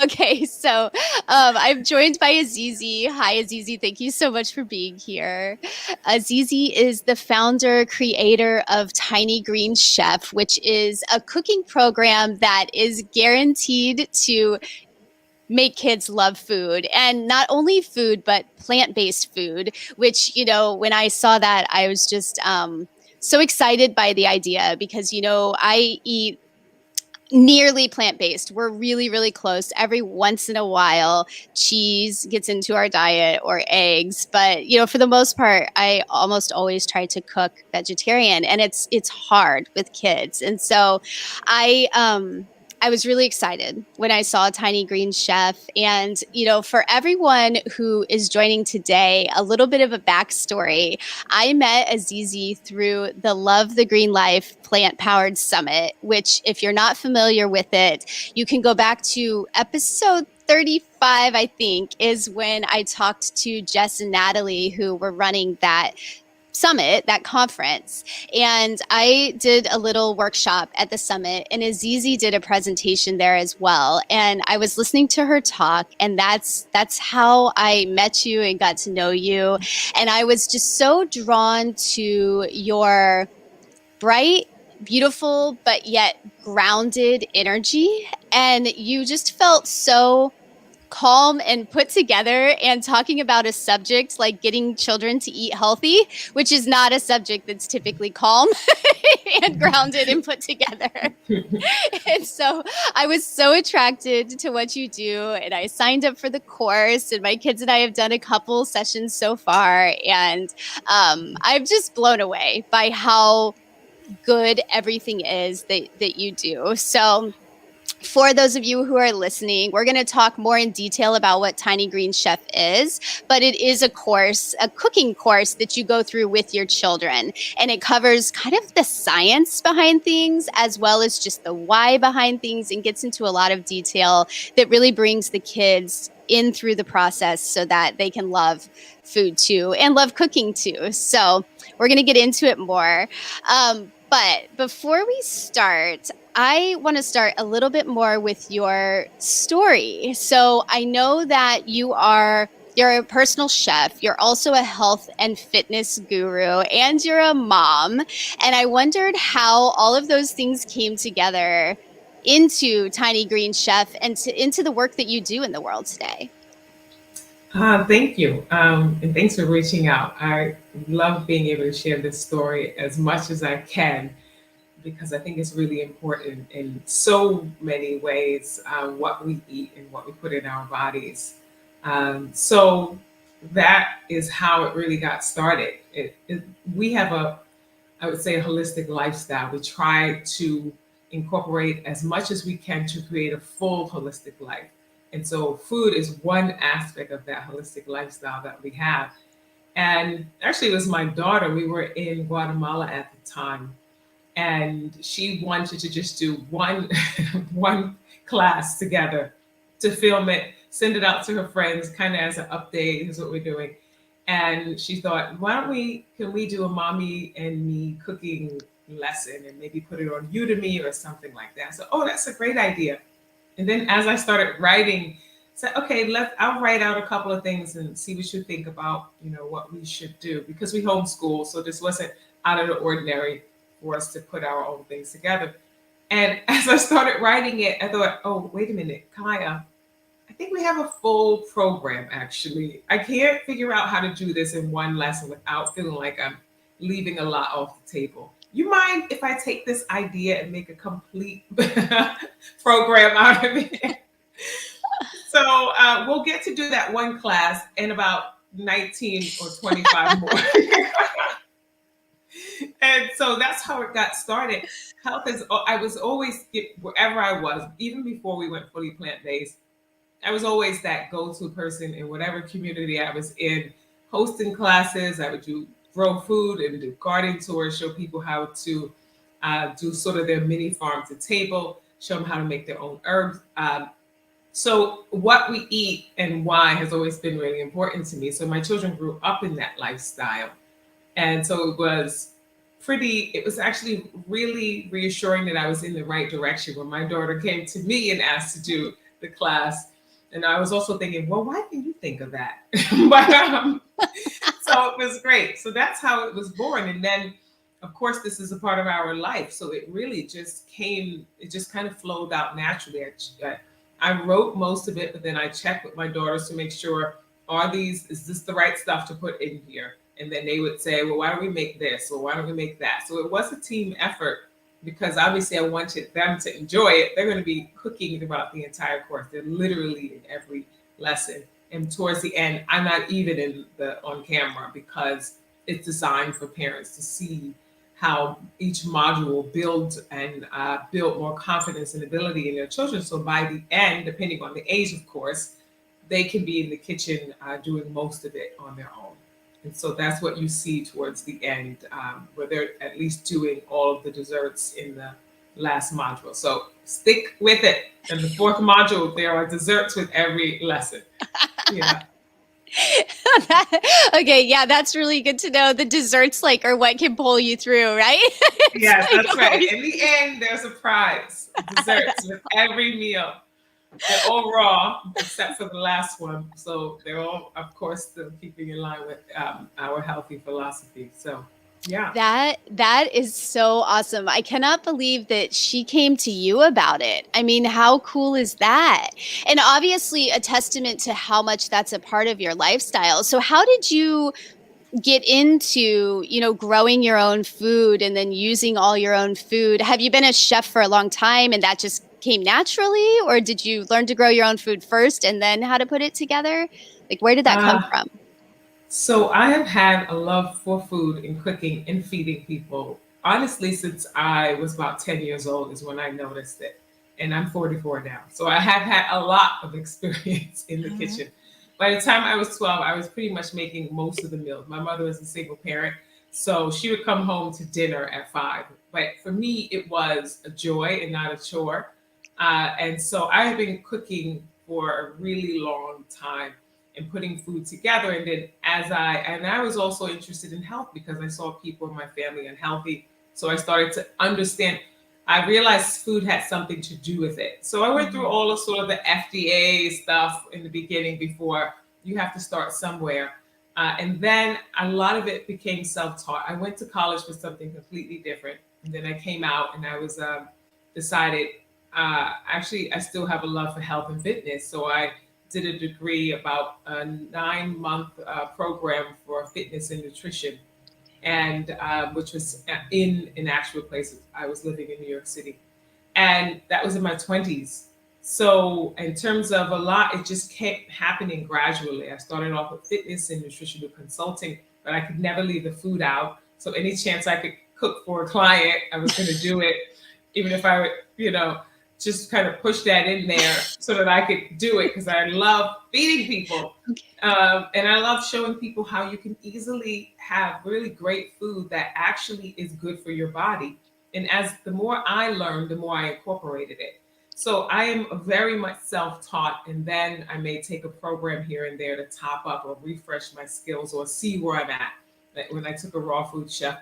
Okay, so I'm joined by Azizi. Hi, Azizi. Thank you so much for being here. Azizi is the founder, creator of Tiny Green Chef, which is a cooking program that is guaranteed to make kids love food, and not only food, but plant-based food, which, when I saw that, I was just so excited by the idea because, I eat nearly plant-based. We're really, really close. Every once in a while, cheese gets into our diet or eggs, but for the most part, I almost always try to cook vegetarian, and it's hard with kids. And so I was really excited when I saw Tiny Green Chef. And, for everyone who is joining today, a little bit of a backstory. I met Azizi through the Love the Green Life Plant Powered Summit, which, if you're not familiar with it, you can go back to episode 35, I think, is when I talked to Jess and Natalie, who were running that summit, that conference. And I did a little workshop at the summit, and Azizi did a presentation there as well. And I was listening to her talk, and that's how I met you and got to know you. And I was just so drawn to your bright, beautiful, but yet grounded energy. And you just felt so calm and put together, and talking about a subject like getting children to eat healthy, which is not a subject that's typically calm and grounded and put together. And so I was so attracted to what you do, and I signed up for the course, and my kids and I have done a couple sessions so far, and I'm just blown away by how good everything is that you do. So for those of you who are listening, we're going to talk more in detail about what Tiny Green Chef is, but it is a course, a cooking course that you go through with your children. And it covers kind of the science behind things, as well as just the why behind things, and gets into a lot of detail that really brings the kids in through the process so that they can love food too, and love cooking too. So we're going to get into it more. But before we start, I want to start a little bit more with your story. So I know that you're a personal chef. You're also a health and fitness guru, and you're a mom. And I wondered how all of those things came together into Tiny Green Chef and into the work that you do in the world today. Thank you. And thanks for reaching out. I love being able to share this story as much as I can because I think it's really important in so many ways what we eat and what we put in our bodies. So that is how it really got started. We have I would say, a holistic lifestyle. We try to incorporate as much as we can to create a full holistic life. And so food is one aspect of that holistic lifestyle that we have. And actually, it was my daughter. We were in Guatemala at the time, and she wanted to just do one one class together to film it, send it out to her friends, kind of as an update. Here's what we're doing. And she thought, can we do a mommy and me cooking lesson and maybe put it on Udemy or something like that? So, oh, that's a great idea. And then as I started writing, said, okay, I'll write out a couple of things and see what you think about, what we should do, because we homeschool. So this wasn't out of the ordinary for us to put our own things together. And as I started writing it, I thought, oh, wait a minute, Kaya, I think we have a full program actually. I can't figure out how to do this in one lesson without feeling like I'm leaving a lot off the table. You mind if I take this idea and make a complete program out of it? So we'll get to do that one class in about 19 or 25 more. And so that's how it got started. Health is, I was always, wherever I was, even before we went fully plant based, I was always that go-to person in whatever community I was in, hosting classes. I would grow food and do garden tours, show people how to do sort of their mini farm to table, show them how to make their own herbs. So what we eat and why has always been really important to me. So my children grew up in that lifestyle. And so it was actually really reassuring that I was in the right direction when my daughter came to me and asked to do the class. And I was also thinking, well, why didn't you think of that? but So it was great. So that's how it was born. And then, of course, this is a part of our life. So it really just came, it just kind of flowed out naturally. I wrote most of it, but then I checked with my daughters to make sure, is this the right stuff to put in here? And then they would say, well, why don't we make this? Or why don't we make that? So it was a team effort because obviously I wanted them to enjoy it. They're going to be cooking throughout the entire course. They're literally in every lesson. And towards the end, I'm not even in the on camera because it's designed for parents to see how each module builds and build more confidence and ability in their children. So by the end, depending on the age, of course, they can be in the kitchen doing most of it on their own. And so that's what you see towards the end, where they're at least doing all of the desserts in the last module. So stick with it. In the fourth module, there are desserts with every lesson. Yeah. Okay, yeah, that's really good to know. The desserts like are what can pull you through, right? Yes, Like that's right. always. In the end, there's a prize. Desserts with every meal. They're all raw, except for the last one. So they're all, of course, still keeping in line with our healthy philosophy. So, yeah. That is so awesome. I cannot believe that she came to you about it. I mean, how cool is that? And obviously a testament to how much that's a part of your lifestyle. So how did you get into, growing your own food and then using all your own food? Have you been a chef for a long time and that just came naturally, or did you learn to grow your own food first and then how to put it together? Like, where did that come Uh, from? So I have had a love for food and cooking and feeding people. Honestly, since I was about 10 years old is when I noticed it. And I'm 44 now. So I have had a lot of experience in the Uh-huh. kitchen. By the time I was 12, I was pretty much making most of the meals. My mother was a single parent, so she would come home to dinner at 5. But for me, it was a joy and not a chore. And so I have been cooking for a really long time and putting food together. And then I was also interested in health because I saw people in my family unhealthy. So I started to understand. I realized food had something to do with it. So I went through Mhm. all of sort of the FDA stuff in the beginning before you have to start somewhere. And then a lot of it became self-taught. I went to college for something completely different. And then I came out and I was decided, actually, I still have a love for health and fitness. So I did a degree about a 9-month program for fitness and nutrition, and which was in an actual place. I was living in New York City, and that was in my 20s. So in terms of a lot, it just kept happening gradually. I started off with fitness and nutritional consulting, but I could never leave the food out. So any chance I could cook for a client, I was going to do it, even if I would, just kind of push that in there so that I could do it because I love feeding people. And I love showing people how you can easily have really great food that actually is good for your body. And as the more I learned, the more I incorporated it. So I am very much self-taught, and then I may take a program here and there to top up or refresh my skills or see where I'm at. Like when I took a raw food chef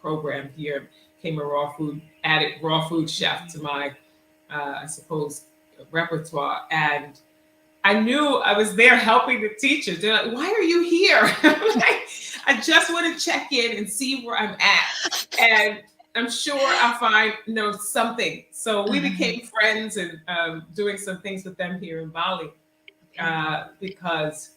program here, came a added raw food chef to my, I suppose, repertoire, and I knew I was there helping the teachers. They're like, "Why are you here?" Like, I just want to check in and see where I'm at, and I'm sure I'll find something. So we Uh, became friends and doing some things with them here in Bali okay. because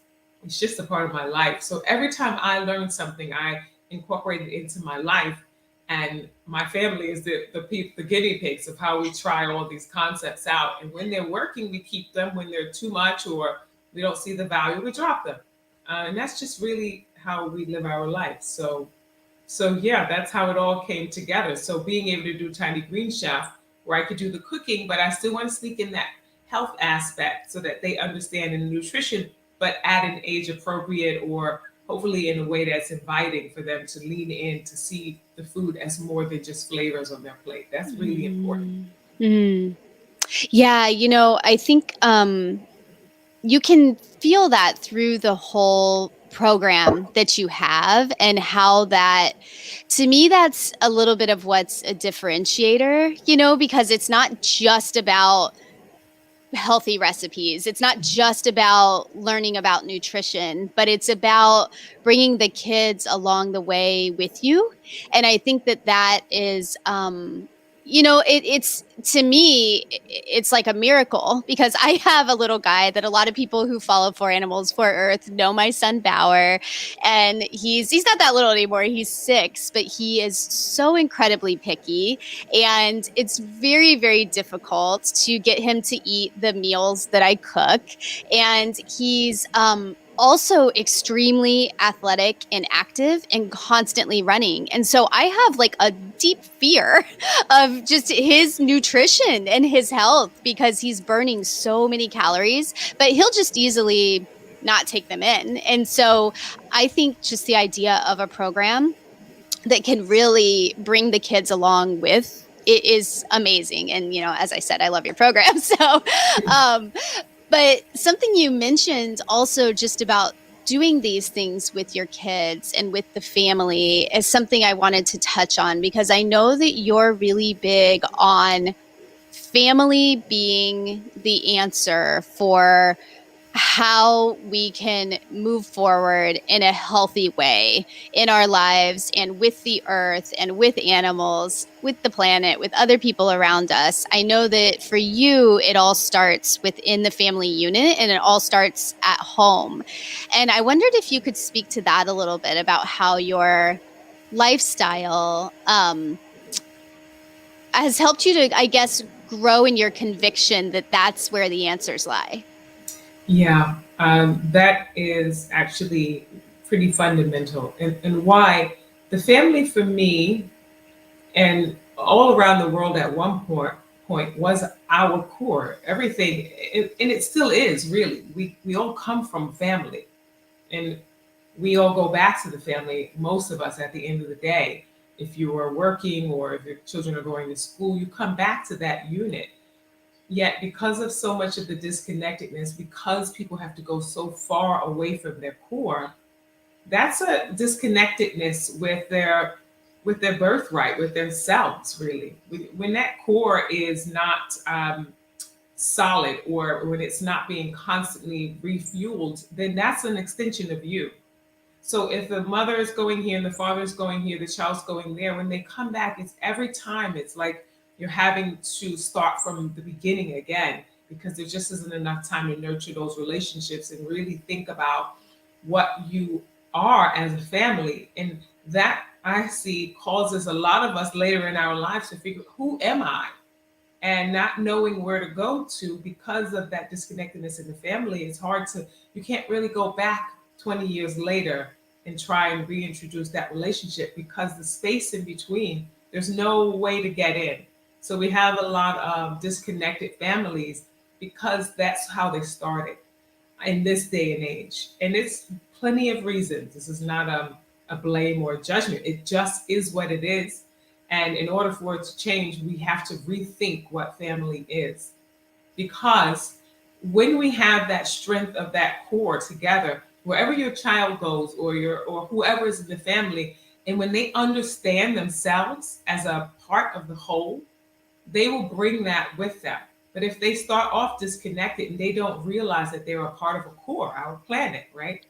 it's just a part of my life. So every time I learn something, I incorporate it into my life, and my family is the guinea pigs of how we try all these concepts out. And when they're working, we keep them. When they're too much or we don't see the value, we drop them. And that's just really how we live our life. So yeah, that's how it all came together. So being able to do Tiny Green Chef, where I could do the cooking, but I still want to sneak in that health aspect so that they understand in nutrition, but at an age appropriate or hopefully in a way that's inviting for them to lean in to see the food as more than just flavors on their plate. That's really important. Mhm. Mm. Yeah, I think you can feel that through the whole program that you have and how that, to me, that's a little bit of what's a differentiator, because it's not just about healthy recipes. It's not just about learning about nutrition, but it's about bringing the kids along the way with you. And I think that that is, it's to me, it's like a miracle because I have a little guy that a lot of people who follow For Animals for Earth know my son Bauer, and he's not that little anymore. He's 6, but he is so incredibly picky, and it's very, very difficult to get him to eat the meals that I cook. And he's also extremely athletic and active and constantly running. And so I have like a deep fear of just his nutrition and his health because he's burning so many calories, but he'll just easily not take them in. And so I think just the idea of a program that can really bring the kids along with it is amazing. And, as I said, I love your program. So, um, but something you mentioned also just about doing these things with your kids and with the family is something I wanted to touch on because I know that you're really big on family being the answer for how we can move forward in a healthy way in our lives and with the earth and with animals, with the planet, with other people around us. I know that for you, it all starts within the family unit and it all starts at home. And I wondered if you could speak to that a little bit about how your lifestyle has helped you to, I guess, grow in your conviction that that's where the answers lie. Yeah, that is actually pretty fundamental. And why the family for me and all around the world at one point was our core. Everything, and it still is really. We all come from family, and we all go back to the family. Most of us, at the end of the day, if you are working or if your children are going to school, you come back to that unit. Yet, because of so much of the disconnectedness, because people have to go so far away from their core, that's a disconnectedness with their birthright, with themselves. Really, when that core is not solid, or when it's not being constantly refueled, then that's an extension of you. So if the mother is going here and the father is going here, the child's going there, when they come back, it's every time it's like you're having to start from the beginning again because there just isn't enough time to nurture those relationships and really think about what you are as a family. And that I see causes a lot of us later in our lives to figure, who am I? And not knowing where to go to because of that disconnectedness in the family. It's hard to, you can't really go back 20 years later and try and reintroduce that relationship because the space in between, there's no way to get in. So we have a lot of disconnected families because that's how they started in this day and age. And it's plenty of reasons. This is not a blame or a judgment. It just is what it is. And in order for it to change, we have to rethink what family is. Because when we have that strength of that core together, wherever your child goes or whoever is in the family, and when they understand themselves as a part of the whole, they will bring that with them. But if they start off disconnected and they don't realize that they're a part of a core, our planet, right?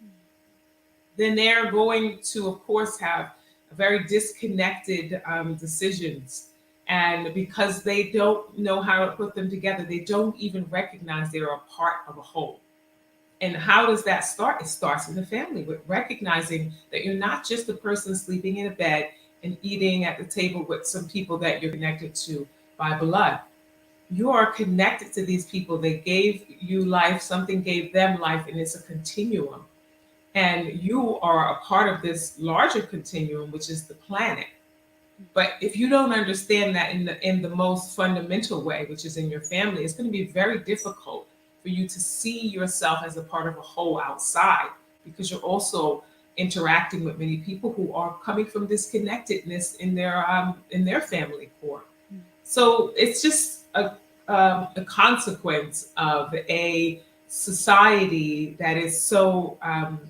Then they're going to, of course, have very disconnected decisions. And because they don't know how to put them together, they don't even recognize they're a part of a whole. And how does that start? It starts in the family with recognizing that you're not just the person sleeping in a bed and eating at the table with some people that you're connected to by blood. You are connected to these people. They gave you life, something gave them life, and it's a continuum. And you are a part of this larger continuum, which is the planet. But if you don't understand that in the most fundamental way, which is in your family, it's going to be very difficult for you to see yourself as a part of a whole outside because you're also interacting with many people who are coming from disconnectedness in their family core. So it's just a consequence of a society that is so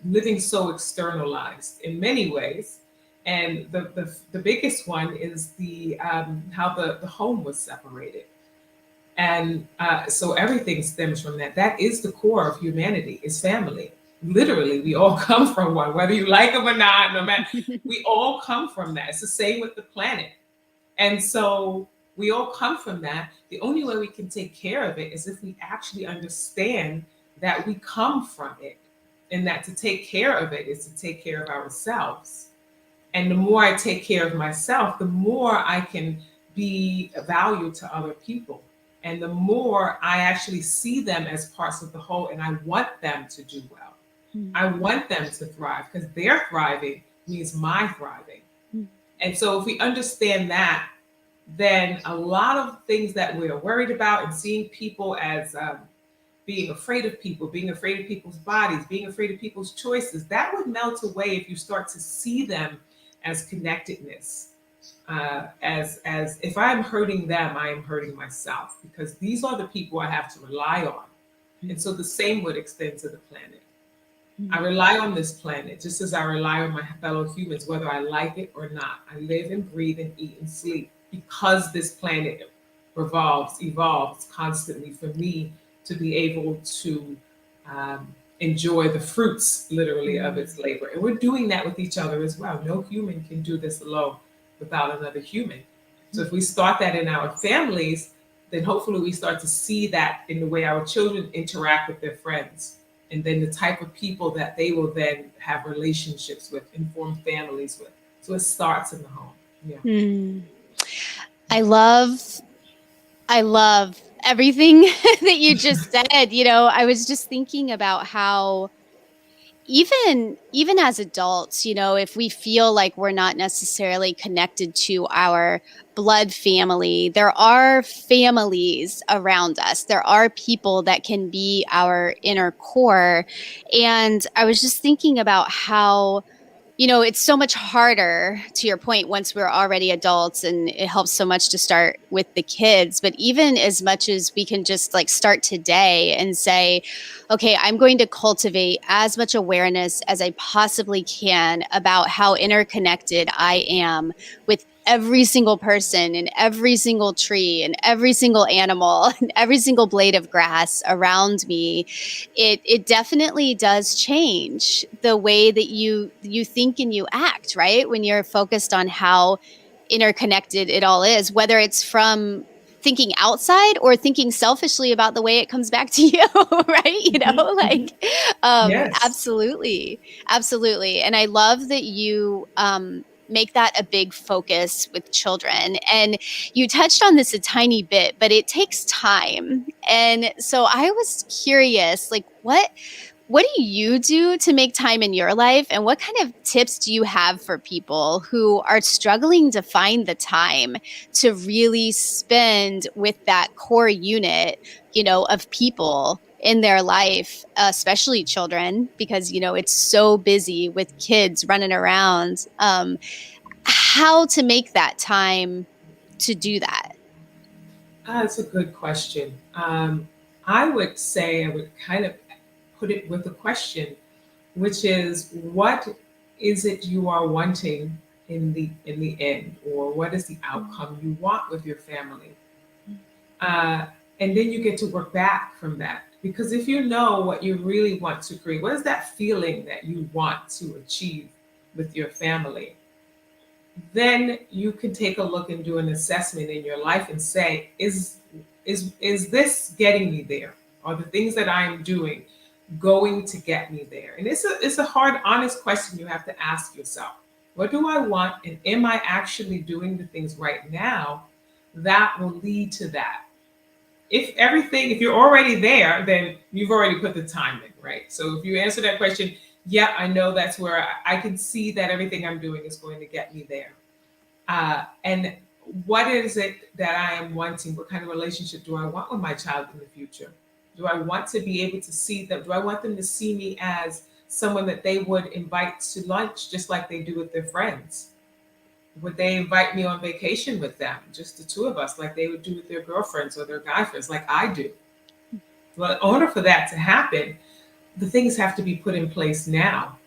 living so externalized in many ways. And the biggest one is the how the home was separated. And so everything stems from that. That is the core of humanity, is family. Literally, we all come from one, whether you like them or not, no matter, we all come from that. It's the same with the planet. And so we all come from that. The only way we can take care of it is if we actually understand that we come from it, and that to take care of it is to take care of ourselves. And the more I take care of myself, the more I can be a value to other people. And the more I actually see them as parts of the whole, and I want them to do well. I want them to thrive, because their thriving means my thriving. And so if we understand that, then a lot of things that we're worried about and seeing people as being afraid of people, being afraid of people's bodies, being afraid of people's choices, that would melt away if you start to see them as connectedness. As if I'm hurting them, I am hurting myself, because these are the people I have to rely on. And so the same would extend to the planet. I rely on this planet just as I rely on my fellow humans, whether I like it or not. I live and breathe and eat and sleep because this planet evolves constantly for me to be able to enjoy the fruits, literally, of its labor. And we're doing that with each other as well. No human can do this alone without another human. So if we start that in our families, then hopefully we start to see that in the way our children interact with their friends, and then the type of people that they will then have relationships with and form families with. So it starts in the home. Yeah. I love I love everything that you just said. I was just thinking about how even as adults, if we feel like we're not necessarily connected to our blood family, there are families around us. There are people that can be our inner core. And I was just thinking about how it's so much harder, to your point, once we're already adults, and it helps so much to start with the kids. But even as much as we can just like start today and say, okay, I'm going to cultivate as much awareness as I possibly can about how interconnected I am with every single person and every single tree and every single animal and every single blade of grass around me. It definitely does change the way that you think and you act, right? When you're focused on how interconnected it all is, whether it's from thinking outside or thinking selfishly about the way it comes back to you, right? Like, Yes. absolutely, absolutely. And I love that you make that a big focus with children. And you touched on this a tiny bit, but it takes time. And so I was curious, like, what do you do to make time in your life? And what kind of tips do you have for people who are struggling to find the time to really spend with that core unit, of people in their life, especially children, because, it's so busy with kids running around. How to make that time to do that? That's a good question. I would say I would kind of put it with a question, which is, what is it you are wanting in the end, or what is the outcome you want with your family? Uh, and then you get to work back from that. Because if you know what you really want to create, what is that feeling that you want to achieve with your family? Then you can take a look and do an assessment in your life and say, is this getting me there? Are the things that I'm doing going to get me there? And it's a hard, honest question you have to ask yourself. What do I want? And am I actually doing the things right now that will lead to that? If you're already there, then you've already put the time in, right? So if you answer that question, yeah, I know that's where I can see that everything I'm doing is going to get me there. And what is it that I am wanting? What kind of relationship do I want with my child in the future? Do I want to be able to see them? Do I want them to see me as someone that they would invite to lunch just like they do with their friends? Would they invite me on vacation with them, just the two of us, like they would do with their girlfriends or their guy friends, like I do? Well, in order for that to happen, the things have to be put in place now,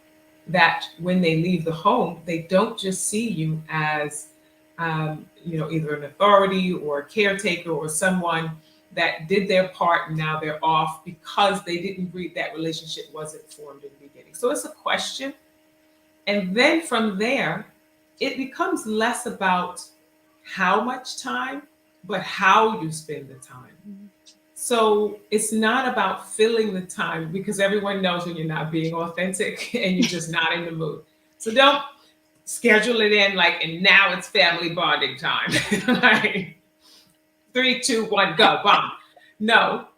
that when they leave the home, they don't just see you as, either an authority or a caretaker or someone that did their part and now they're off because they didn't read that relationship wasn't formed in the beginning. So it's a question. And then from there, it becomes less about how much time, but how you spend the time. So it's not about filling the time because everyone knows when you're not being authentic and you're just not in the mood. So don't schedule it in like, and now it's family bonding time. Like 3, 2, 1, go, bomb. No,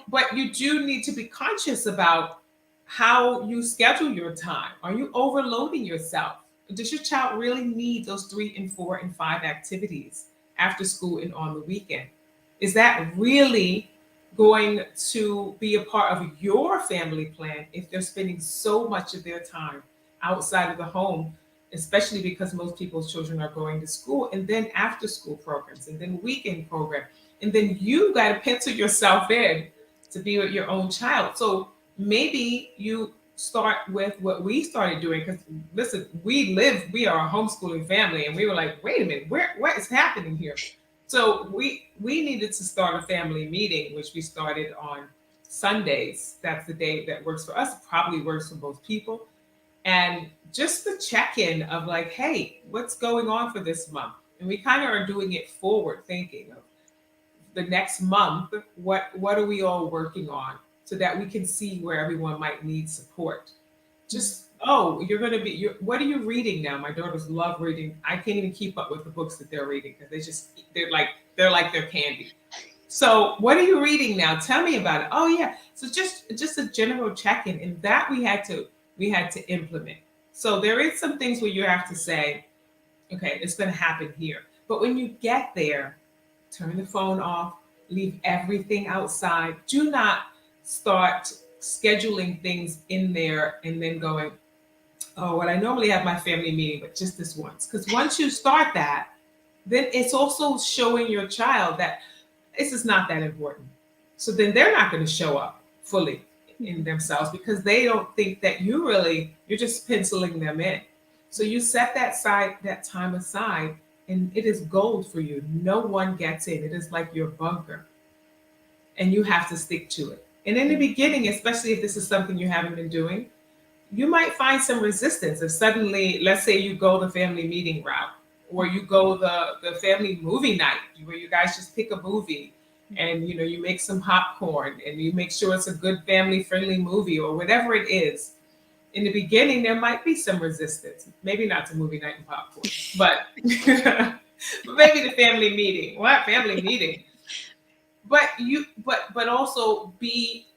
but you do need to be conscious about how you schedule your time. Are you overloading yourself? Does your child really need those 3 and 4 and 5 activities after school and on the weekend? Is that really going to be a part of your family plan if they're spending so much of their time outside of the home, especially because most people's children are going to school and then after school programs and then weekend program. And then you got to pencil yourself in to be with your own child. So maybe you start with what we started doing because listen, we are a homeschooling family and we were like, wait a minute, what is happening here? So we needed to start a family meeting, which we started on Sundays. That's the day that works for us, probably works for most people. And just the check-in of like, hey, what's going on for this month? And we kind of are doing it forward thinking of the next month, what are we all working on so that we can see where everyone might need support. Just oh, what are you reading now? My daughters love reading. I can't even keep up with the books that they're reading because they're like they're candy. So what are you reading now? Tell me about it. Oh yeah. So just a general check-in, and that we had to implement. So there is some things where you have to say, okay, it's going to happen here. But when you get there, turn the phone off, leave everything outside. Do not start scheduling things in there and then going, oh, well, I normally have my family meeting, but just this once. Because once you start that, then it's also showing your child that this is not that important. So then they're not going to show up fully in themselves because they don't think that you're just penciling them in. So you set that time aside and it is gold for you. No one gets in. It is like your bunker and you have to stick to it. And in the beginning, especially if this is something you haven't been doing, you might find some resistance if suddenly, let's say you go the family meeting route or you go the family movie night where you guys just pick a movie and you make some popcorn and you make sure it's a good family friendly movie or whatever it is. In the beginning, there might be some resistance. Maybe not to movie night and popcorn, but but maybe the family meeting. What family meeting? But also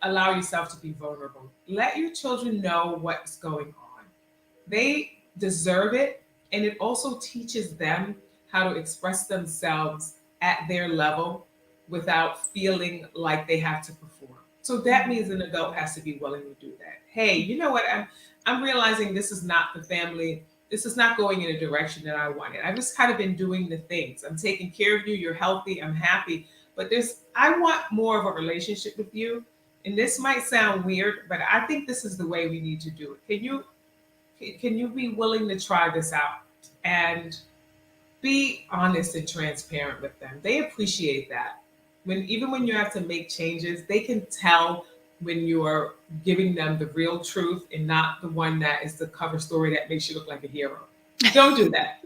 allow yourself to be vulnerable. Let your children know what's going on. They deserve it, and it also teaches them how to express themselves at their level without feeling like they have to perform. So that means an adult has to be willing to do that. Hey, you know what? I'm realizing this is not the family. This is not going in a direction that I wanted. I've just kind of been doing the things. I'm taking care of you. You're healthy. I'm happy. But I want more of a relationship with you. And this might sound weird, but I think this is the way we need to do it. Can you be willing to try this out and be honest and transparent with them? They appreciate that. Even when you have to make changes, they can tell when you are giving them the real truth and not the one that is the cover story that makes you look like a hero. Don't do that.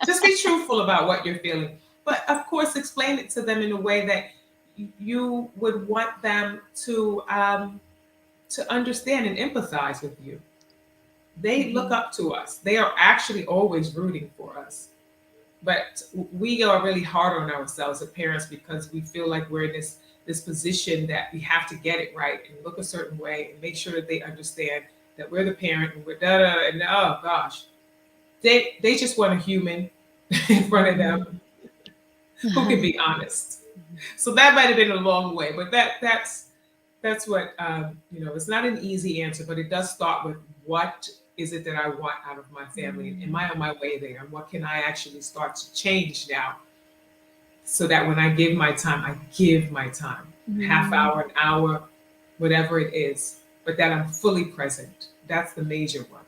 Just be truthful about what you're feeling. But of course, explain it to them in a way that you would want them to understand and empathize with you. They look up to us. They are actually always rooting for us. But we are really hard on ourselves as parents because we feel like we're in this position that we have to get it right and look a certain way and make sure that they understand that we're the parent and we're and oh gosh, they just want a human in front of them who can be honest. So that might have been a long way, but that's what it's not an easy answer, but it does start with what is it that I want out of my family? Am I on my way there? And what can I actually start to change now? So that when I give my time, I give my time, half hour, an hour, whatever it is, but that I'm fully present. That's the major one.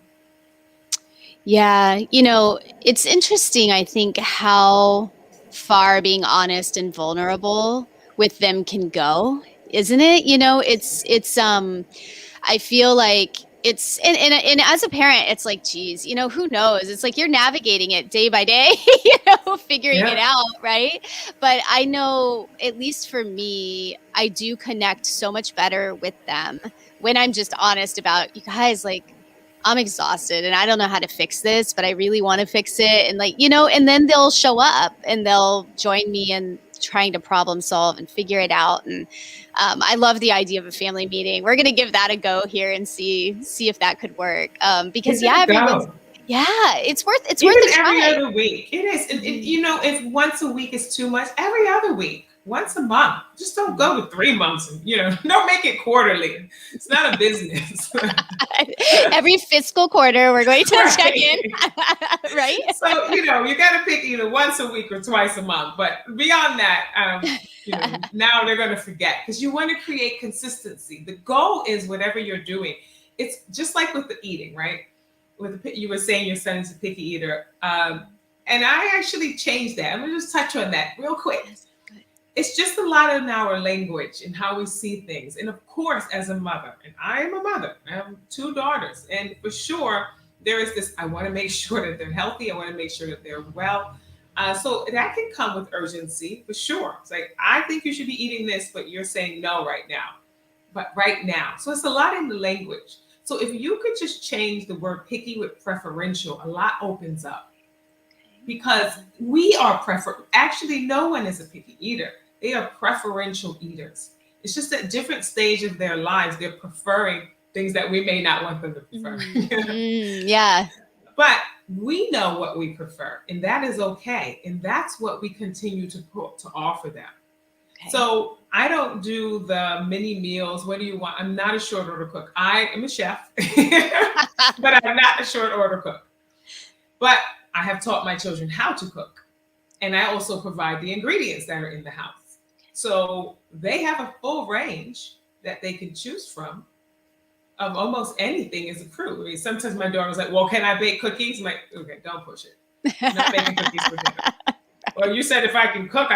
Yeah, it's interesting, I think, how far being honest and vulnerable with them can go, isn't it? It's I feel like it's and as a parent, it's like, geez, who knows? It's like you're navigating it day by day, figuring it Yeah. out, right? But I know, at least for me, I do connect so much better with them when I'm just honest about, you guys, like, I'm exhausted and I don't know how to fix this, but I really want to fix it. And like, and then they'll show up and they'll join me in trying to problem solve and figure it out. And I love the idea of a family meeting. We're gonna give that a go here and see if that could work. Because Give yeah, it a everyone's go. yeah, it's worth Even a every try. other week. It is. Mhm. If once a week is too much, every other week, once a month. Just don't Mhm. go to 3 months. And, don't make it quarterly. It's not a business. Every fiscal quarter, we're going to check in, Right. right? So, you got to pick either once a week or twice a month. But beyond that, now they're going to forget because you want to create consistency. The goal is whatever you're doing. It's just like with the eating, right? You were saying your son is a picky eater. And I actually changed that. I'm going to just touch on that real quick. Yes, good. It's just a lot in our language and how we see things. And of course, as a mother, and I am a mother, I have two daughters, and for sure, there is this I want to make sure that they're healthy, I want to make sure that they're well. So that can come with urgency for sure. It's like, I think you should be eating this, but you're saying no right now. But right now. So it's a lot in the language. So if you could just change the word picky with preferential, a lot opens up because we are actually no one is a picky eater. They are preferential eaters. It's just at different stage of their lives they're preferring things that we may not want them to prefer. Yeah. But we know what we prefer, and that is okay, and that's what we continue to offer them. Okay. So I don't do the mini meals. What do you want? I'm not a short order cook. I am a chef, but I'm not a short order cook. But I have taught my children how to cook. And I also provide the ingredients that are in the house. So they have a full range that they can choose from of almost anything as a crew. I mean, sometimes my daughter's like, well, can I bake cookies? I'm like, okay, don't push it. I'm not baking cookies for dinner. Well, you said if I can cook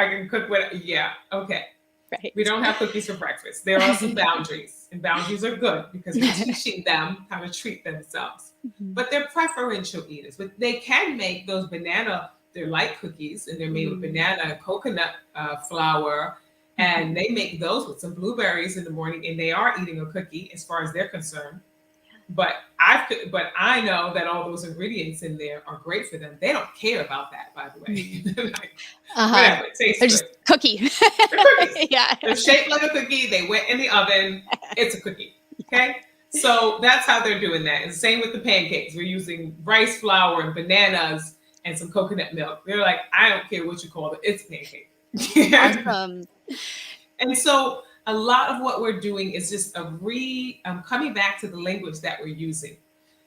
with, yeah, okay. Right. We don't have cookies for breakfast. There are some boundaries, and boundaries are good because we're teaching them how to treat themselves. But they're preferential eaters. But they can make those they're light cookies, and they're made with banana and coconut flour. And they make those with some blueberries in the morning, and they are eating a cookie as far as they're concerned. But I know that all those ingredients in there are great for them. They don't care about that, by the way. Like, whatever, it tastes They're good. just cookie. They're cookies. Yeah. They're shaped like a cookie. They went in the oven. It's a cookie. Okay. So that's how they're doing that. And same with the pancakes. We're using rice flour and bananas and some coconut milk. They're like, I don't care what you call it. It's a pancake. Awesome. And so a lot of what we're doing is just coming back to the language that we're using.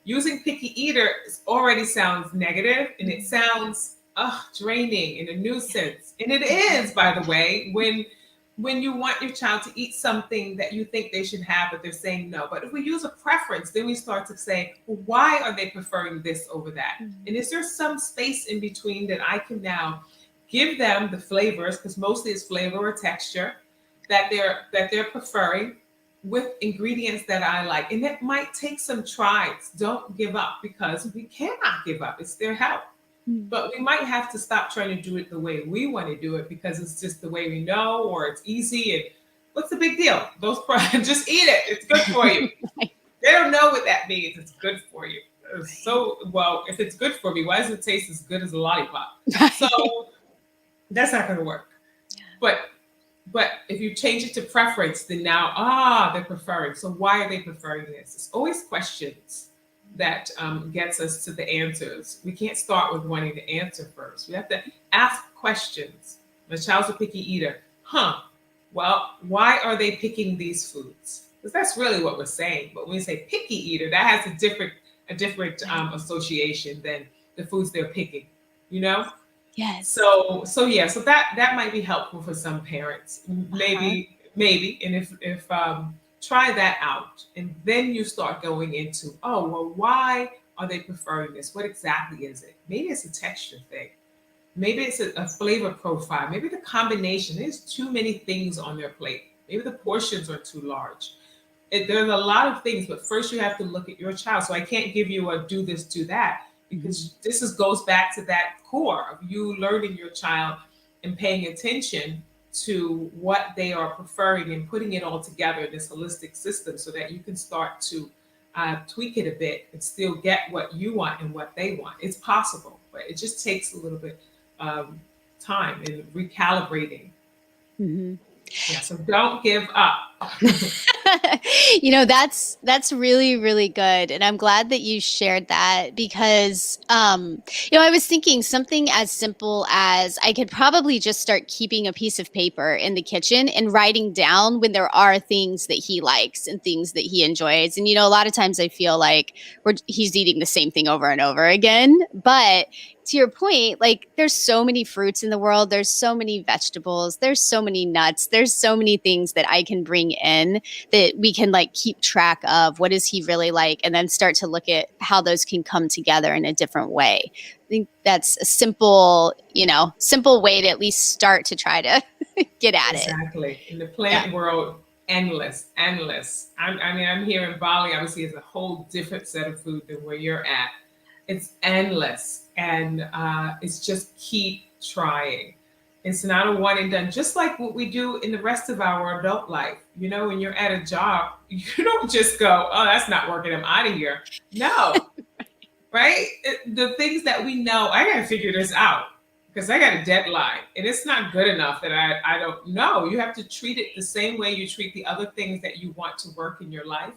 Using picky eater already sounds negative, and it sounds draining and a nuisance. And it is, by the way, when you want your child to eat something that you think they should have, but they're saying no. But if we use a preference, then we start to say, well, why are they preferring this over that? And is there some space in between that I can now give them the flavors, because mostly it's flavor or texture, that they're preferring with ingredients that I like. And it might take some tries. Don't give up, because we cannot give up. It's their health. But we might have to stop trying to do it the way we want to do it because it's just the way we know, or it's easy. And what's the big deal? Just eat it. It's good for you. They don't know what that means. It's good for you. So, well, if it's good for me, why does it taste as good as a lollipop? So that's not going to work. But if you change it to preference, then now, they're preferring. So why are they preferring this? It's always questions that gets us to the answers. We can't start with wanting to answer first. We have to ask questions. My child's a picky eater. Well, why are they picking these foods? Because that's really what we're saying. But when we say picky eater, that has a different association than the foods they're picking, you know? Yes. So that might be helpful for some parents. Maybe. And if try that out, and then you start going into, why are they preferring this? What exactly is it? Maybe it's a texture thing. Maybe it's a flavor profile. Maybe the combination. There's too many things on their plate. Maybe the portions are too large. There's a lot of things, but first you have to look at your child. So I can't give you a do this, do that, Mhm. because goes back to that core of you learning your child and paying attention to what they are preferring and putting it all together in this holistic system so that you can start to tweak it a bit and still get what you want and what they want. It's possible, but it just takes a little bit um, time and recalibrating. Mhm. Yeah, so don't give up. That's really really good, and I'm glad that you shared that because I was thinking something as simple as I could probably just start keeping a piece of paper in the kitchen and writing down when there are things that he likes and things that he enjoys. And a lot of times I feel like he's eating the same thing over and over again, but to your point, like there's so many fruits in the world, there's so many vegetables, there's so many nuts, there's so many things that I can bring in that we can like keep track of what does he really like and then start to look at how those can come together in a different way. I think that's a simple way to at least start to try to get at it. Exactly. In the Yeah. plant world, endless, endless. I mean, I'm here in Bali. Obviously, it's a whole different set of food than where you're at. It's endless, and it's just keep trying. It's not a one and done. Just like what we do in the rest of our adult life. When you're at a job, you don't just go, "Oh, that's not working. I'm out of here." No, right? The things that we know, I got to figure this out because I got a deadline and it's not good enough that I don't know. You have to treat it the same way you treat the other things that you want to work in your life.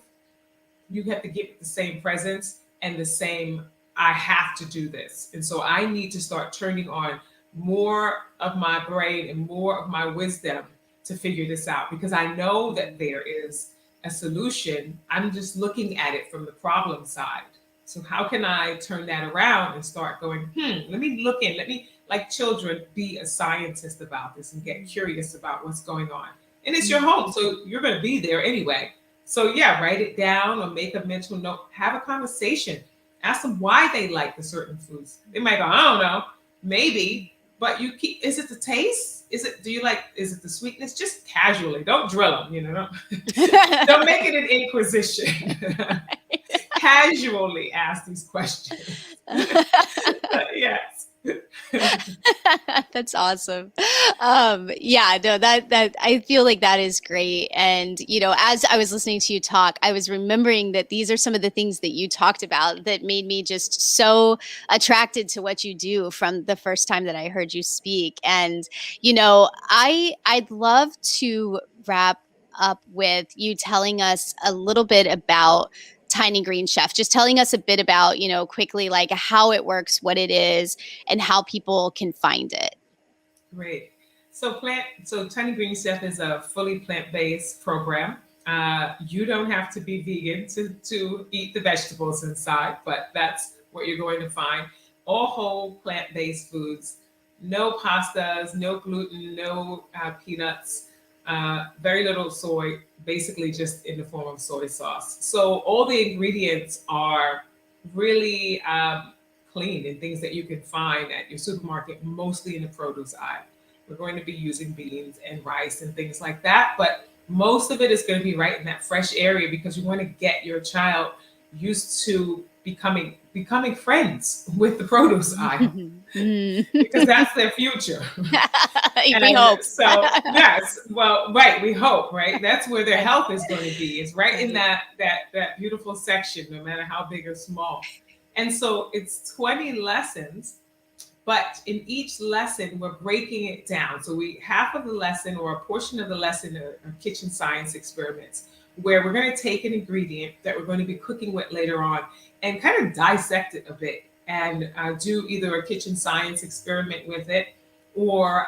You have to give it the same presence and the same, I have to do this. And so I need to start turning on more of my brain and more of my wisdom to figure this out because I know that there is a solution. I'm just looking at it from the problem side. So how can I turn that around and start going, let me look in, let me, like children, be a scientist about this and get curious about what's going on. And it's your home, so you're going to be there anyway. So yeah, write it down or make a mental note. Have a conversation. Ask them why they like the certain foods. They might go, I don't know, maybe, but you keep. Is it the taste? Is it? Do you like? Is it the sweetness? Just casually. Don't drill them. Don't make it an inquisition. Casually ask these questions. Yes. That's awesome. Yeah, no, that I feel like that is great. And as I was listening to you talk, I was remembering that these are some of the things that you talked about that made me just so attracted to what you do from the first time that I heard you speak. And I'd love to wrap up with you telling us a little bit about Tiny Green Chef, just telling us a bit about, quickly, like how it works, what it is, and how people can find it. Great. So Tiny Green Chef is a fully plant-based program. You don't have to be vegan to eat the vegetables inside, but that's what you're going to find. All whole plant-based foods, no pastas, no gluten, no peanuts, very little soy, basically just in the form of soy sauce. So all the ingredients are really clean and things that you can find at your supermarket, mostly in the produce aisle. We're going to be using beans and rice and things like that, but most of it is going to be right in that fresh area because you want to get your child used to becoming friends with the produce aisle because that's their future. We And hope. so, yes, well, right, we hope, right? That's where their Right. health is going to be. It's right in Right. that beautiful section, no matter how big or small. And so it's 20 lessons, but in each lesson we're breaking it down. So we half of the lesson or a portion of the lesson are kitchen science experiments where we're going to take an ingredient that we're going to be cooking with later on and kind of dissect it a bit and do either a kitchen science experiment with it or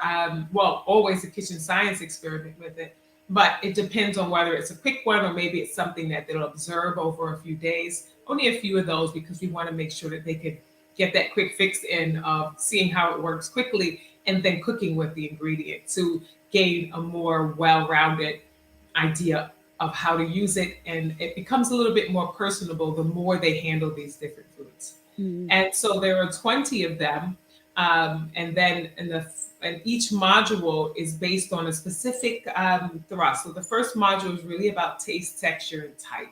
well, always a kitchen science experiment with it, but it depends on whether it's a quick one or maybe it's something that they'll observe over a few days. Only a few of those because we want to make sure that they could get that quick fix in of seeing how it works quickly and then cooking with the ingredient to gain a more well-rounded idea of how to use it. And it becomes a little bit more personable the more they handle these different foods. Mm. And so there are 20 of them. And then and each module is based on a specific thrust. So the first module is really about taste, texture, and type.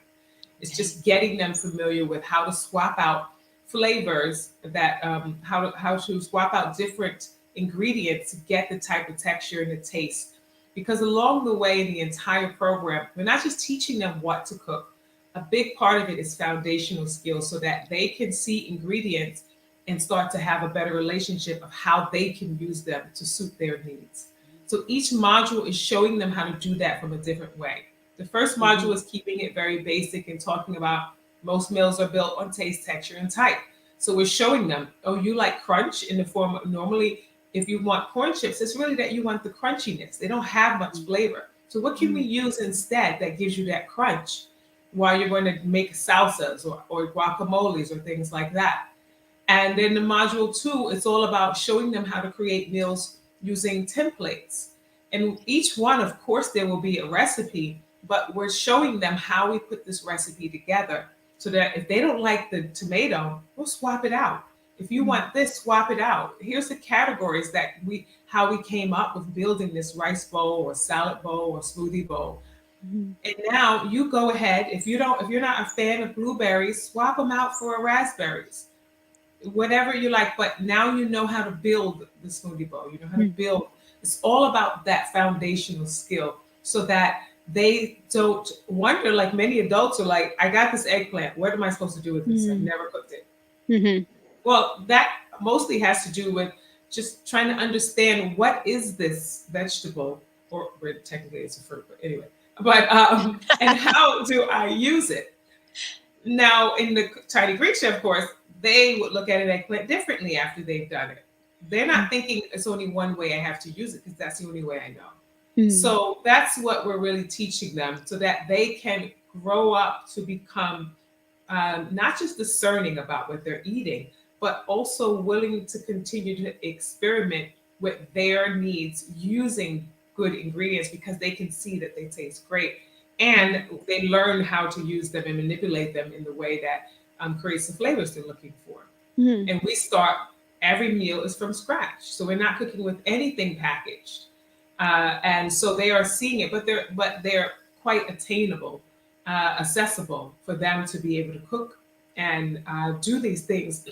It's Okay. just getting them familiar with how to swap out flavors, that how to swap out different ingredients to get the type of texture and the taste. Because along the way, the entire program, we're not just teaching them what to cook. A big part of it is foundational skills so that they can see ingredients and start to have a better relationship of how they can use them to suit their needs. So each module is showing them how to do that from a different way. The first module Mhm. is keeping it very basic and talking about most meals are built on taste, texture, and type. So we're showing them, oh, you like crunch in the form of normally, if you want corn chips, it's really that you want the crunchiness. They don't have much flavor. So what can we Mhm. use instead that gives you that crunch while you're going to make salsas or guacamoles or things like that? And then the module two, it's all about showing them how to create meals using templates. And each one, of course, there will be a recipe, but we're showing them how we put this recipe together so that if they don't like the tomato, we'll swap it out. If you Mhm. want this, swap it out. Here's the categories that how we came up with building this rice bowl or salad bowl or smoothie bowl. Mhm. And now you go ahead. If you're not a fan of blueberries, swap them out for raspberries, whatever you like. But now you know how to build the smoothie bowl. You know how to Mhm. build. It's all about that foundational skill so that they don't wonder, like many adults are like, I got this eggplant. What am I supposed to do with this? I've Mhm. never cooked it. Mhm. Well, that mostly has to do with just trying to understand what is this vegetable, or technically it's a fruit, but anyway. But and how do I use it? Now, in the Tiny Greek Chef course, they would look at an eggplant differently after they've done it. They're not thinking it's only one way I have to use it because that's the only way I know. Mhm. So that's what we're really teaching them so that they can grow up to become not just discerning about what they're eating, but also willing to continue to experiment with their needs using good ingredients because they can see that they taste great and they learn how to use them and manipulate them in the way that creates the flavors they're looking for. Mhm. And we start, every meal is from scratch. So we're not cooking with anything packaged. And so they are seeing it, but they're quite attainable, accessible for them to be able to cook and do these things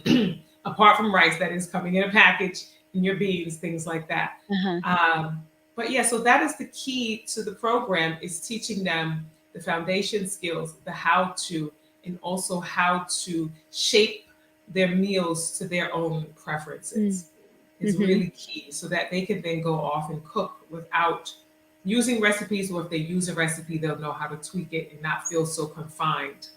apart from rice that is coming in a package and your beans, things like that. Uh-huh. But yeah, so that is the key to the program, is teaching them the foundation skills, the how to, and also how to shape their meals to their own Mhm. preferences is Mhm. really key so that they can then go off and cook without using recipes, or if they use a recipe, they'll know how to tweak it and not feel so confined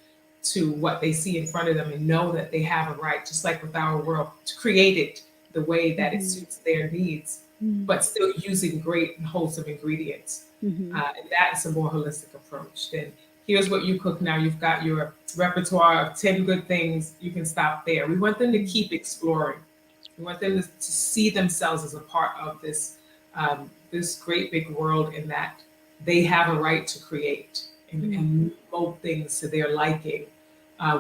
to what they see in front of them and know that they have a right, just like with our world, to create it the way that it Mhm. suits their needs, Mhm. but still using great and wholesome ingredients. Mhm. And that's a more holistic approach than here's what you cook now. You've got your repertoire of 10 good things. You can stop there. We want them to Mhm. keep exploring. We want them to see themselves as a part of this great big world, in that they have a right to create Mhm. and mold things to their liking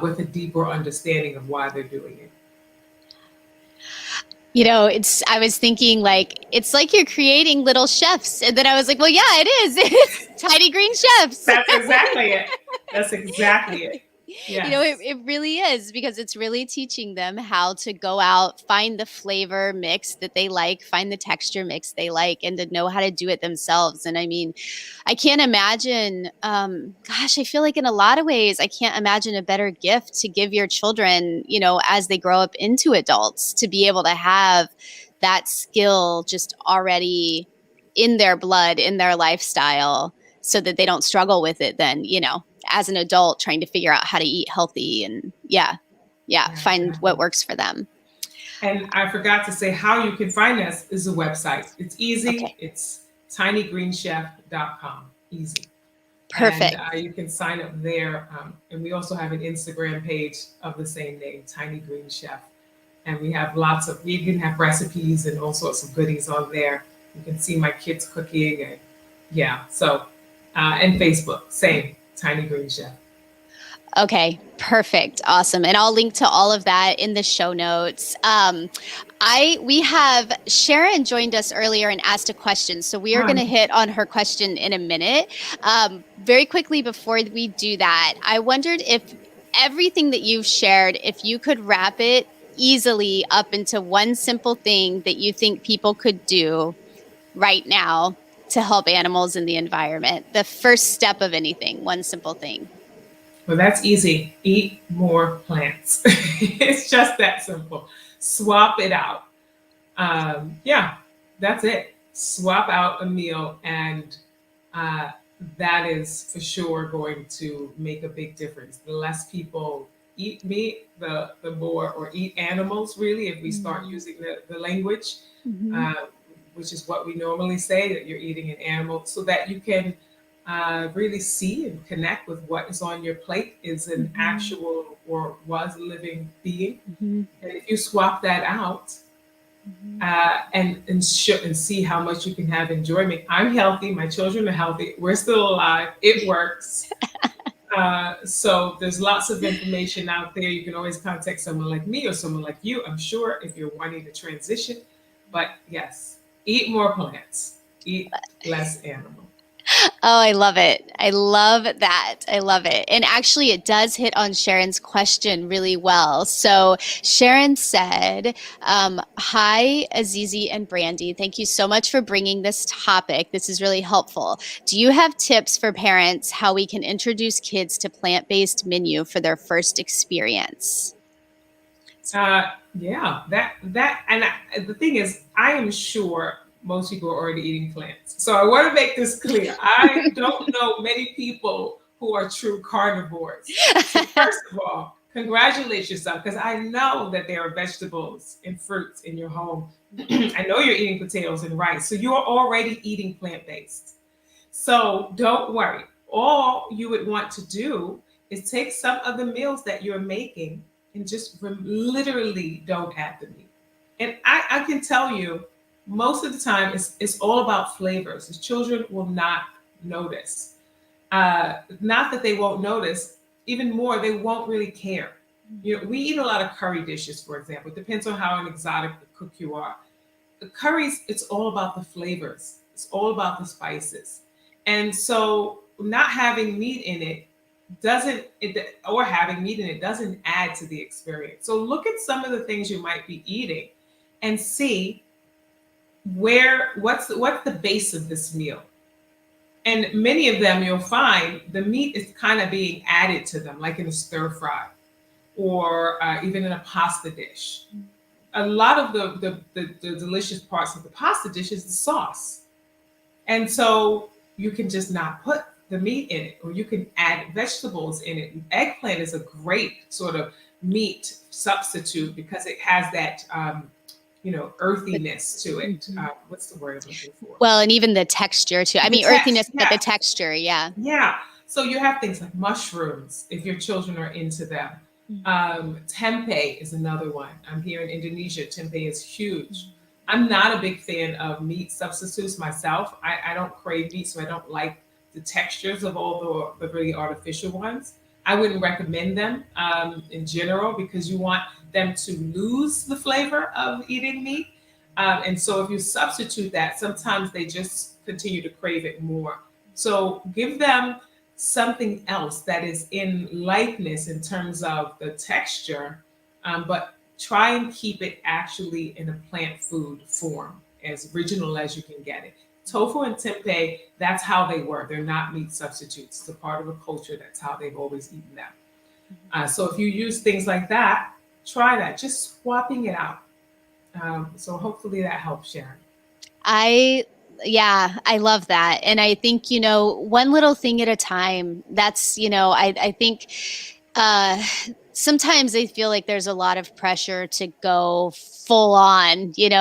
with a deeper understanding of why they're doing it. I was thinking like, it's like you're creating little chefs. And then I was like, well, yeah, it is. It's tiny green chefs. That's exactly it. That's exactly it. Yes. It really is, because it's really teaching them how to go out, find the flavor mix that they like, find the texture mix they like, and to know how to do it themselves. And I mean, I can't imagine, gosh, I feel like in a lot of ways, I can't imagine a better gift to give your children, as they grow up into adults, to be able to have that skill just already in their blood, in their lifestyle, so that they don't struggle with it then, as an adult trying to figure out how to eat healthy and yeah, Yeah, find what exactly. works for them. And I forgot to say how you can find us is a website. It's easy. Okay, It's tinygreenchef.com. Easy. And perfect. you can sign up there. And we also have an Instagram page of the same name, Tiny Green Chef. And we can have recipes and all sorts of goodies on there. You can see my kids cooking, and yeah. So, and Facebook, same, Tiny Green Chef. Okay, perfect. Awesome. And I'll link to all of that in the show notes. We have Sharon joined us earlier and asked a question. So we are going to Hi. hit on her question in a minute. Very quickly before we do that, I wondered if everything that you've shared, if you could wrap it easily up into one simple thing that you think people could do right now to help animals in the environment. The first step of anything, one simple thing. Well, that's easy. Eat more plants. It's just that simple. Swap it out. Yeah, that's it. Swap out a meal, and uh, that is for sure going to make a big difference. The less people eat meat, the more, or eat animals, really, if we start Mm-hmm. using the language, Mm-hmm. uh, which is what we normally say, that you're eating an animal, so that you can really see and connect with what is on your plate is an Mm-hmm. actual or was a living being. Mm-hmm. And if you swap that out, Mm-hmm. and see how much you can have enjoyment. I'm healthy. My children are healthy. We're still alive. It works. So there's lots of information out there. You can always contact someone like me or someone like you, I'm sure, if you're wanting to transition. But yes, eat more plants, eat less animal. Oh, I love it. I love that. I love it. And actually, it does hit on Sharon's question really well. So, Sharon said, Hi, Azizi and Brandy. Thank you so much for bringing this topic. This is really helpful. Do you have tips for parents how we can introduce kids to plant-based menu for their first experience? Yeah, the thing is, I am sure most people are already eating plants. So I want to make this clear. I don't know many people who are true carnivores. So first of all, congratulate yourself, because I know that there are vegetables and fruits in your home. I know you're eating potatoes and rice, so you're already eating plant based. So don't worry. All you would want to do is take some of the meals that you're making and just literally don't add the meat. And I can tell you, most of the time, it's all about flavors. The children will not notice. Not that they won't notice, even more, they won't really care. You know, we eat a lot of curry dishes, for example. It depends on how an exotic cook you are. The curries, it's all about the flavors. It's all about the spices. And so not having meat in it doesn't it, or having meat in it doesn't add to the experience. So look at some of the things you might be eating and see what's the base of this meal. And many of them you'll find the meat is kind of being added to them, like in a stir fry or even in a pasta dish. A lot of the delicious parts of the pasta dish is the sauce. And so you can just not put the meat in it, or you can add vegetables in it. Eggplant is a great sort of meat substitute because it has that, But, earthiness to it. mhm. What's the word I'm looking for? Well, and even the texture too. I The mean, text, earthiness, but the yeah, texture, yeah. yeah. So you have things like mushrooms if your children are into them. Tempeh is another one. I'm here in Indonesia. Tempeh is huge. I'm not a big fan of meat substitutes myself. I don't crave meat, so I don't like the textures of all the really artificial ones. I wouldn't recommend them in general because you want them to lose the flavor of eating meat. And so if you substitute that, sometimes they just continue to crave it more. So give them something else that is in likeness in terms of the texture, but try and keep it actually in a plant food form, as original as you can get it. Tofu and tempeh, that's how they were. They're not meat substitutes. It's a part of a culture. That's how they've always eaten them. So if you use things like that, try that. Just swapping it out. So hopefully that helps, Sharon. I yeah, I love that. And I think, one little thing at a time. That's, I think uh sometimes I feel like there's a lot of pressure to go full on, get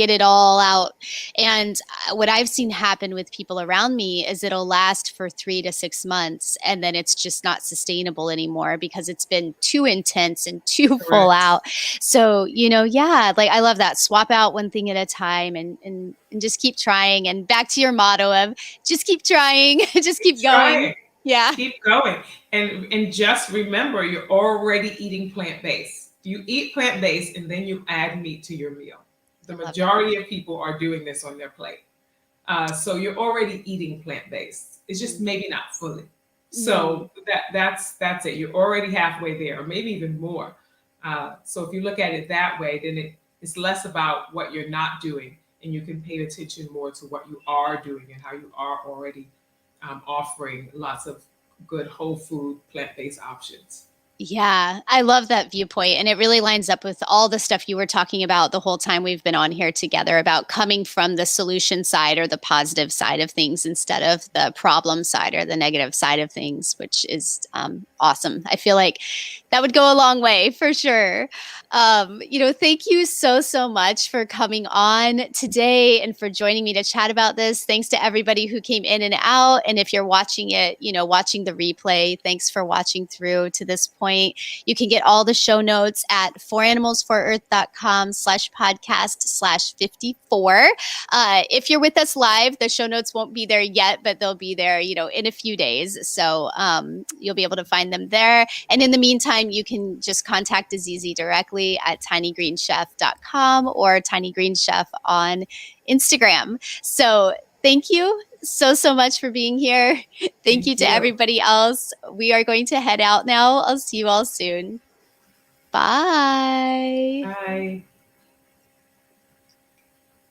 it all out. And what I've seen happen with people around me is it'll last for 3 to 6 months and then it's just not sustainable anymore because it's been too intense and too full Correct. out. So, yeah, like I love that. Swap out one thing at a time and just keep trying. And back to your motto of just keep trying, just keep Try going. it. Yeah. Keep going. And just remember, you're already eating plant-based. You eat plant-based and then you add meat to your meal. I The love that. majority of people are doing this on their plate. So you're already eating plant-based. It's just maybe not fully. Mm-hmm. So that's it. You're already halfway there, or maybe even more. So if you look at it that way, then it's less about what you're not doing, and you can pay attention more to what you are doing and how you are already offering lots of good whole food plant-based options. Yeah, I love that viewpoint. And it really lines up with all the stuff you were talking about the whole time we've been on here together about coming from the solution side or the positive side of things instead of the problem side or the negative side of things, which is awesome. I feel like that would go a long way for sure. Thank you so, so much for coming on today and for joining me to chat about this. Thanks to everybody who came in and out. And if you're watching it, watching the replay, thanks for watching through to this point. You can get all the show notes at foranimalsforearth.com/podcast/54. If you're with us live, the show notes won't be there yet, but they'll be there, in a few days. So you'll be able to find them there. And in the meantime, you can just contact Azizi directly at tinygreenchef.com or tinygreenchef on Instagram. So thank you so, so much for being here. Thank you Thank to you. everybody else. We are going to head out now. I'll see you all soon. Bye. Bye.